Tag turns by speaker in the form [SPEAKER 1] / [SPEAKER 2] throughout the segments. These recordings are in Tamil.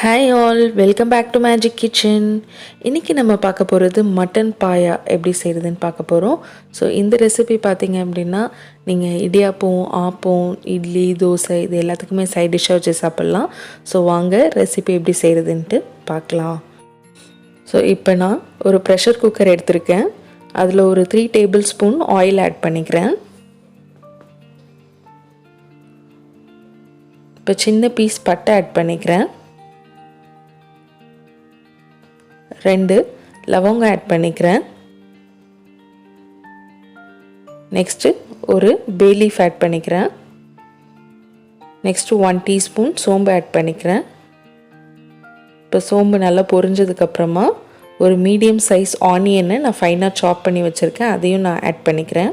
[SPEAKER 1] Hi all, welcome back to magic kitchen. இன்றைக்கி நம்ம பார்க்க போகிறது மட்டன் பாயா எப்படி செய்கிறதுன்னு பார்க்க போகிறோம். ஸோ இந்த ரெசிபி பார்த்திங்க அப்படின்னா நீங்கள் இடியாப்பம், ஆப்பம், இட்லி, தோசை இது எல்லாத்துக்குமே சைட் டிஷ்ஷாக வச்சு சாப்பிட்லாம். ஸோ வாங்க ரெசிபி எப்படி செய்கிறதுன்ட்டு பார்க்கலாம். ஸோ இப்போ நான் ஒரு ப்ரெஷர் குக்கர் எடுத்திருக்கேன். அதில் ஒரு 3 டேபிள் ஸ்பூன் ஆயில் ஆட் பண்ணிக்கிறேன். இப்போ சின்ன பீஸ் பட்டை ஆட் பண்ணிக்கிறேன். 2 லவங்கம் ஆட் பண்ணிக்கிறேன். நெக்ஸ்ட்டு ஒரு பே லீஃப் ஆட் பண்ணிக்கிறேன். நெக்ஸ்ட்டு 1 டீஸ்பூன் சோம்பு ஆட் பண்ணிக்கிறேன். இப்போ சோம்பு நல்லா பொரிஞ்சதுக்கப்புறமா ஒரு மீடியம் சைஸ் ஆனியனை நான் ஃபைனாக சாப் பண்ணி வச்சுருக்கேன், அதையும் நான் ஆட் பண்ணிக்கிறேன்.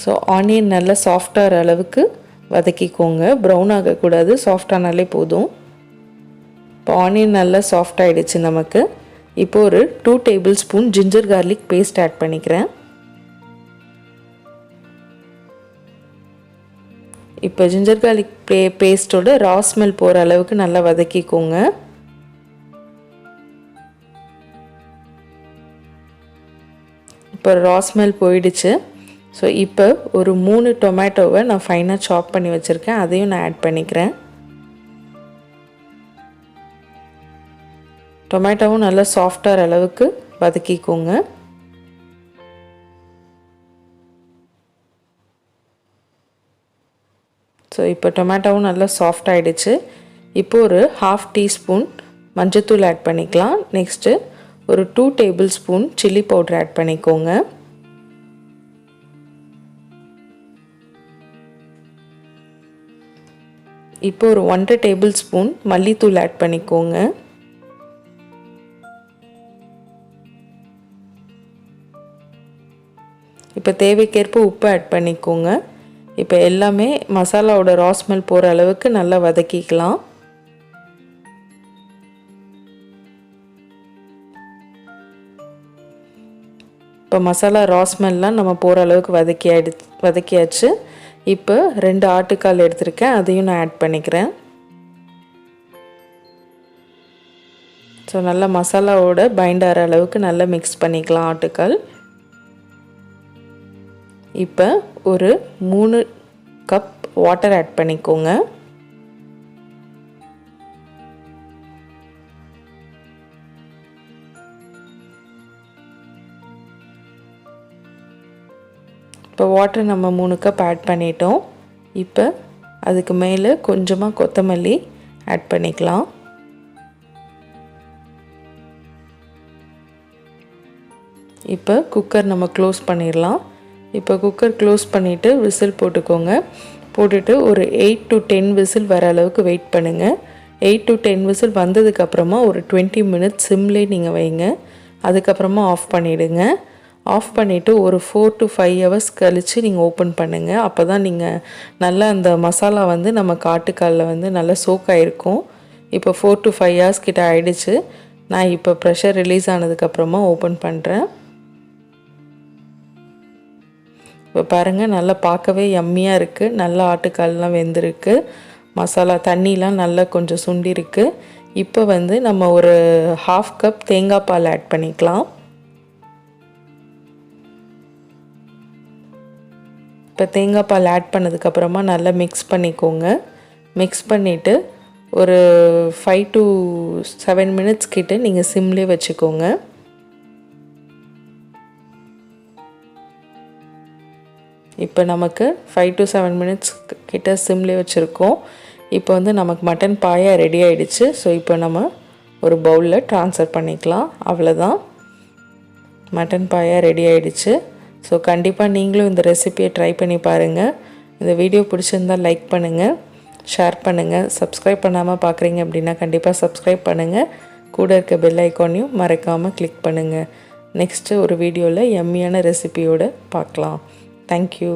[SPEAKER 1] ஸோ ஆனியன் நல்லா சாஃப்டாகிற அளவுக்கு வதக்கிக்கோங்க, ப்ரௌன் ஆகக்கூடாது, சாஃப்டானாலே போதும். இப்போ ஆனியன் நல்லா சாஃப்ட் ஆகிடுச்சு நமக்கு. இப்போ ஒரு 2 tablespoon ginger garlic paste add பண்ணிக்கிறேன். இப்போ ஜிஞ்சர் கார்லிக் பேஸ்ட்டோட ரா ஸ்மெல் போகிற அளவுக்கு நல்லா வதக்கிக்கோங்க. இப்போ ரா ஸ்மெல் போயிடுச்சு. ஸோ இப்போ ஒரு 3 டொமேட்டோவை நான் ஃபைனாக சாப் பண்ணி வச்சுருக்கேன், அதையும் நான் ஆட் பண்ணிக்கிறேன். டொமேட்டோவும் நல்லா சாஃப்டாகிற அளவுக்கு வதக்கிக்கோங்க. ஸோ இப்போ டொமேட்டோவும் நல்லா சாஃப்ட் ஆகிடுச்சு. இப்போ ஒரு 1/2 டீஸ்பூன் மஞ்சத்தூள் ஆட் பண்ணிக்கலாம். நெக்ஸ்ட்டு ஒரு 2 tablespoon chilli powder add பண்ணிக்கோங்க. இப்போ ஒரு 1/2 டேபிள் ஸ்பூன் மல்லித்தூள் ஆட் பண்ணிக்கோங்க. இப்போ தேவைக்கேற்ப உப்பு ஆட் பண்ணிக்கோங்க. இப்போ எல்லாமே மசாலாவோட ரா ஸ்மெல் போகிற அளவுக்கு நல்லா வதக்கிக்கலாம். இப்போ மசாலா ரா ஸ்மெல்லாம் நம்ம போகிற அளவுக்கு வதக்கியாச்சு. இப்போ 2 ஆட்டுக்கால் எடுத்திருக்கேன், அதையும் நான் ஆட் பண்ணிக்கிறேன். ஸோ நல்லா மசாலாவோட பைண்ட் ஆகிற அளவுக்கு நல்லா மிக்ஸ் பண்ணிக்கலாம் ஆட்டுக்கால். இப்போ ஒரு 3 கப் வாட்டர் ஆட் பண்ணிக்கோங்க. இப்போ வாட்டர் நம்ம 3 கப் ஆட் பண்ணிட்டோம். இப்போ அதுக்கு மேலே கொஞ்சமாக கொத்தமல்லி ஆட் பண்ணிக்கலாம். இப்போ குக்கர் நம்ம க்ளோஸ் பண்ணிடலாம். இப்போ குக்கர் க்ளோஸ் பண்ணிவிட்டு விசில் போட்டுட்டு ஒரு 8 to 10 விசில் வர அளவுக்கு வெயிட் பண்ணுங்கள். 8 to 10 விசில் வந்ததுக்கப்புறமா ஒரு 20 மினிட்ஸ் சிம்லேயே நீங்கள் வைங்க. அதுக்கப்புறமா ஆஃப் பண்ணிவிடுங்க. ஆஃப் பண்ணிவிட்டு ஒரு 4 to 5 ஹவர்ஸ் கழித்து நீங்கள் ஓப்பன் பண்ணுங்கள். அப்போ தான் நீங்கள் நல்லா அந்த மசாலா நம்ம ஆட்டுக்காலில் நல்லா சோக் ஆகிருக்கும். இப்போ 4 to 5 ஹவர்ஸ் கிட்ட ஆகிடுச்சு. நான் இப்போ ப்ரெஷர் ரிலீஸ் ஆனதுக்கப்புறமா ஓப்பன் பண்ணுறேன். இப்போ பாருங்கள், நல்லா பார்க்கவே யம்மியாக இருக்குது. நல்லா ஆட்டுக்கால்லாம் வெந்திருக்கு, மசாலா தண்ணிலாம் நல்லா கொஞ்சம் சுண்டிருக்கு. இப்போ நம்ம ஒரு 1/2 கப் தேங்காய் பால் ஆட் பண்ணிக்கலாம். இப்போ தேங்காய் பால் ஆட் பண்ணதுக்கப்புறமா நல்லா மிக்ஸ் பண்ணிக்கோங்க. மிக்ஸ் பண்ணிவிட்டு ஒரு 5 to 7 மினிட்ஸ் கிட்ட நீங்கள் சிம்லேயே வச்சுக்கோங்க. இப்போ நமக்கு 5 to 7 மினிட்ஸ் கிட்ட சிம்லேயே வச்சுருக்கோம். இப்போ நமக்கு மட்டன் பாயா ரெடி ஆகிடுச்சு. ஸோ இப்போ நம்ம ஒரு பவுலில் ட்ரான்ஸ்ஃபர் பண்ணிக்கலாம். அவ்வளோதான், மட்டன் பாயா ரெடி ஆகிடுச்சு. ஸோ கண்டிப்பாக நீங்களும் இந்த ரெசிபியை ட்ரை பண்ணி பாருங்கள். இந்த வீடியோ பிடிச்சிருந்தால் லைக் பண்ணுங்கள், ஷேர் பண்ணுங்கள். சப்ஸ்கிரைப் பண்ணாமல் பார்க்குறீங்க அப்படின்னா கண்டிப்பாக சப்ஸ்கிரைப் பண்ணுங்கள். கூட இருக்க பெல் ஐக்கானையும் மறக்காமல் கிளிக் பண்ணுங்கள். நெக்ஸ்ட்டு ஒரு வீடியோவில் யம்மியான ரெசிபியோடு பார்க்கலாம். Thank you.